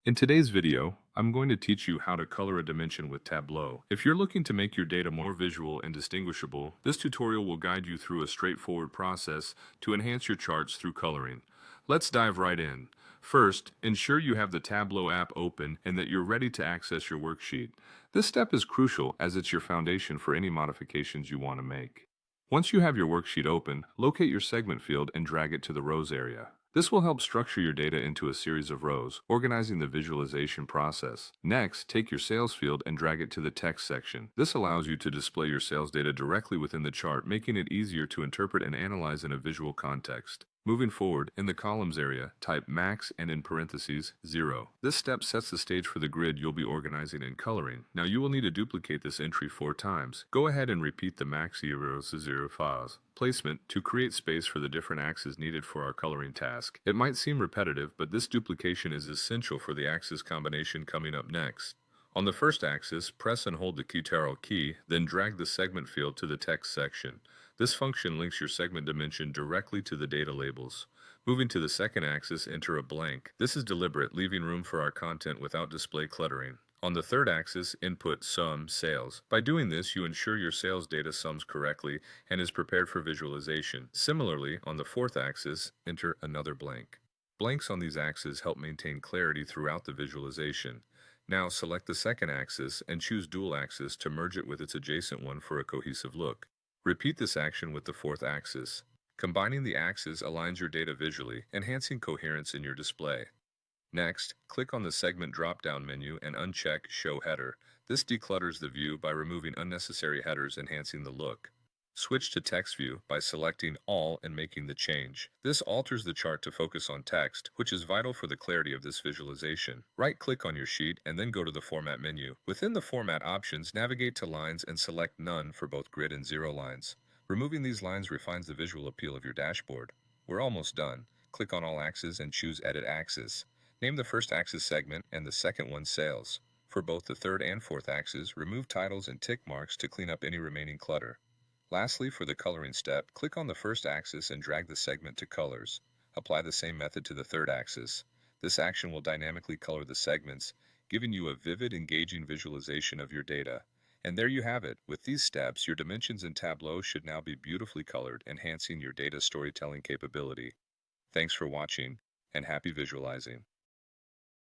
In today's video, I'm going to teach you how to color a dimension with Tableau. If you're looking to make your data more visual and distinguishable, this tutorial will guide you through a straightforward process to enhance your charts through coloring. Let's dive right in. First, ensure you have the Tableau app open and that you're ready to access your worksheet. This step is crucial as it's your foundation for any modifications you want to make. Once you have your worksheet open, locate your segment field and drag it to the rows area. This will help structure your data into a series of rows, organizing the visualization process. Next, take your sales field and drag it to the text section. This allows you to display your sales data directly within the chart, making it easier to interpret and analyze in a visual context. Moving forward, in the columns area, type max and in parentheses, 0. This step sets the stage for the grid you'll be organizing and coloring. Now you will need to duplicate this entry 4 times. Go ahead and repeat the max 0 to 0 files. Placement to create space for the different axes needed for our coloring task. It might seem repetitive, but this duplication is essential for the axis combination coming up next. On the first axis, press and hold the Ctrl key, then drag the segment field to the text section. This function links your segment dimension directly to the data labels. Moving to the second axis, enter a blank. This is deliberate, leaving room for our content without display cluttering. On the third axis, input sum sales. By doing this, you ensure your sales data sums correctly and is prepared for visualization. Similarly, on the fourth axis, enter another blank. Blanks on these axes help maintain clarity throughout the visualization. Now select the second axis and choose dual axis to merge it with its adjacent one for a cohesive look. Repeat this action with the fourth axis. Combining the axes aligns your data visually, enhancing coherence in your display. Next, click on the segment drop-down menu and uncheck Show Header. This declutters the view by removing unnecessary headers, enhancing the look. Switch to Text View by selecting All and making the change. This alters the chart to focus on text, which is vital for the clarity of this visualization. Right-click on your sheet and then go to the Format menu. Within the Format options, navigate to Lines and select None for both grid and zero lines. Removing these lines refines the visual appeal of your dashboard. We're almost done. Click on All Axes and choose Edit Axis. Name the first axis segment and the second one sales. For both the third and fourth axes, remove titles and tick marks to clean up any remaining clutter. Lastly, for the coloring step, click on the first axis and drag the segment to colors. Apply the same method to the third axis. This action will dynamically color the segments, giving you a vivid, engaging visualization of your data. And there you have it. With these steps, your dimensions in Tableau should now be beautifully colored, enhancing your data storytelling capability. Thanks for watching, and happy visualizing.